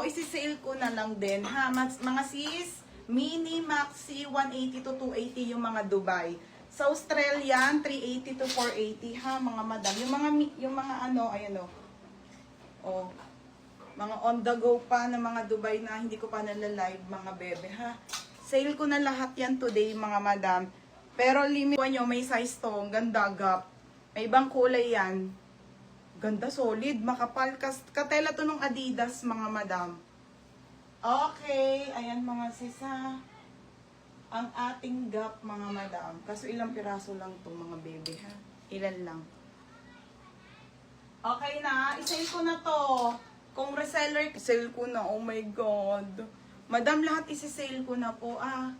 isi-sale ko na lang din, ha? Mga sis, mini, maxi, 180 to 280 yung mga Dubai. Sa Australian, 380 to 480, ha, mga madam. Yung mga ano, ayan o. Oh, mga on the go pa na mga Dubai na hindi ko pa nalalive, mga bebe, ha. Sale ko na lahat yan today, mga madam. Pero limit nyo, may size to. Ang ganda, gap. May ibang kulay yan. Ganda, solid, makapal. Katela to nung Adidas, mga madam. Okay, ayan mga sisa. Ang ating gap, mga madam. Kaso ilang piraso lang to, mga bebe, ha. Ilan lang. Okay na, isale ko na to. Kung reseller, sale ko na, oh my God. Madam, lahat isi-sale ko na po, ah.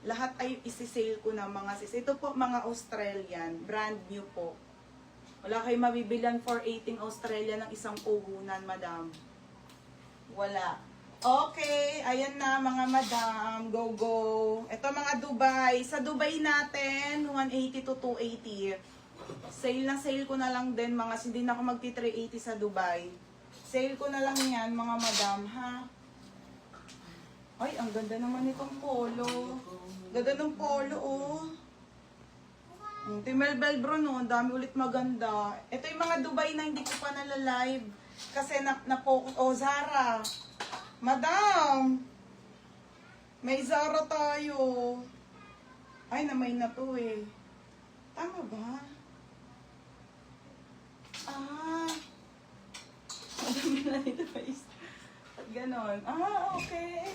Lahat ay isi-sale ko na, mga sis. Ito po, mga Australian. Brand new po. Wala kayo mabibilan for 18 Australian ng isang puhunan, madam. Wala. Okay, ayan na, mga madam. Go, go. Ito, mga Dubai. Sa Dubai natin, 180 to 280. Sale na sale ko na lang din, mga hindi na ako magti-380 sa Dubai. Sale ko na lang yan, mga madam, ha? Ay, ang ganda naman itong polo. Ganda ng polo, oh. Timel Belbro, no? Ang dami ulit maganda. Ito yung mga Dubai na hindi ko pa nalalive. Kasi na-focus. Oh, Zara. Madam! May Zara tayo. Ay, namay na to, eh. Tama ba? Ah. Madami na ito, guys. At ganon. Ah, okay.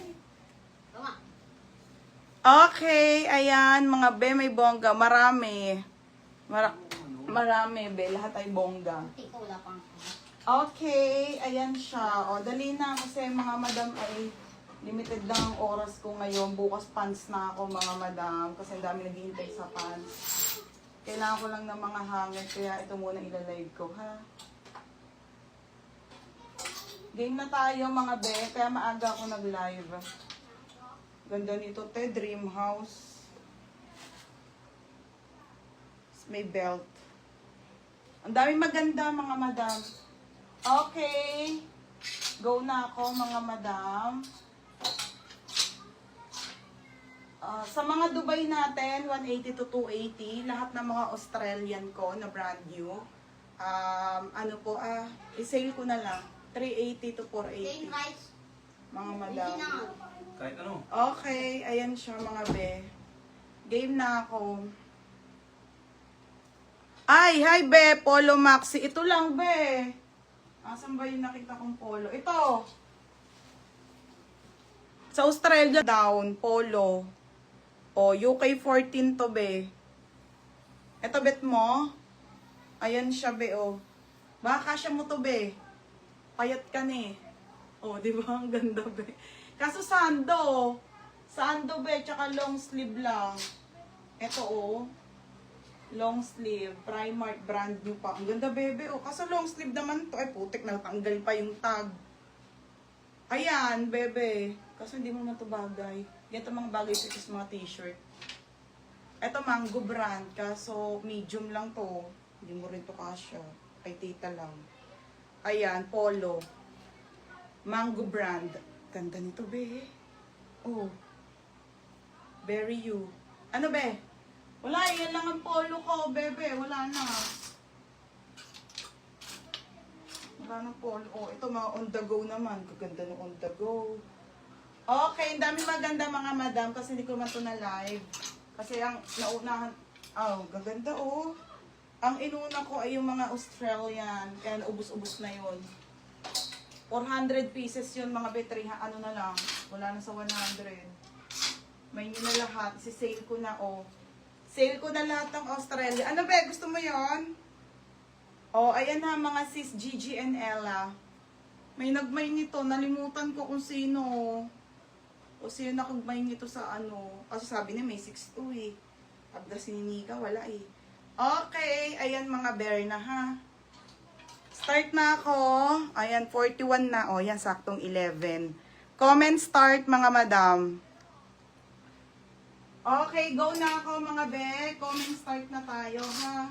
Okay, ayan, mga be, may bongga. Marami. Marami, be. Lahat ay bongga. Okay, ayan siya. O, dali na kasi mga madam ay limited lang ang oras ko ngayon. Bukas pants na ako, mga madam. Kasi ang dami naghihintay sa pants. Kailangan ko lang ng mga hanger, kaya ito muna ilalive ko, ha? Game na tayo, mga be. Kaya maaga ako nag-live. Ganda nito, te. Dream house. May belt. Ang daming maganda, mga madam. Okay. Go na ako, mga madam. Sa mga Dubai natin, 180 to 280. Lahat ng mga Australian ko na brand new. Ano po, i-sale ko na lang. 380 to 480. Mga madam. Kahit ano. Okay, ayan siya, mga be. Game na ako. Ay, hi be, Polo Maxi. Ito lang, be. Asan ba yung nakita kong polo? Ito. Sa Australia down, polo. O, UK 14 to, be. Ito, bet mo. Ayan siya, be, o. Baka siya mo to, be. Payat ka ni. O, di ba? Ang ganda, be. Kaso sando. Sando, be. Tsaka long sleeve lang. Ito, o. Long sleeve. Primark brand new pa. Ang ganda, bebe, o. Kaso long sleeve naman to. Ay, putik. Natanggal pa yung tag. Ayan, bebe. Kaso hindi mo na to bagay. Ganito mga bagay sa mga t-shirt. Ito, Mango brand. Kaso medium lang to. Hindi mo rin to kasya. Kay tita lang. Ayan, polo. Mango brand. Ganda nito, be. Oh. Very you. Ano, be? Wala, yan lang ang polo ko, bebe. Wala na. Wala na polo. Oh, ito mga on the go naman. Kaganda ng on the go. Okay, ang dami maganda, mga madam. Kasi hindi ko man ito na live. Kasi ang naunahan... Oh, gaganda, oh. Ang inuna ko ay yung mga Australian. Kaya naubos-ubos na yun. 400 pieces yun, mga betri. Ano na lang. Wala na sa 100. May nyo na lahat. Si-sale ko na, oh. Sale ko na lahat ng Australia. Ano ba? Gusto mo yon? Oh, ayan na, mga sis Gigi and Ella. May nagmay nito. Nalimutan ko kung sino. O sino nakagmay nito sa ano. Kasi sabi niya may 6'2" eh. Pagda si Nika, wala eh. Okay, ayan mga bear na, ha. Start na ako. Ayan, 41 na. O, yan, saktong 11. Comment start, mga madam. Okay, go na ako, mga be. Comment start na tayo, ha.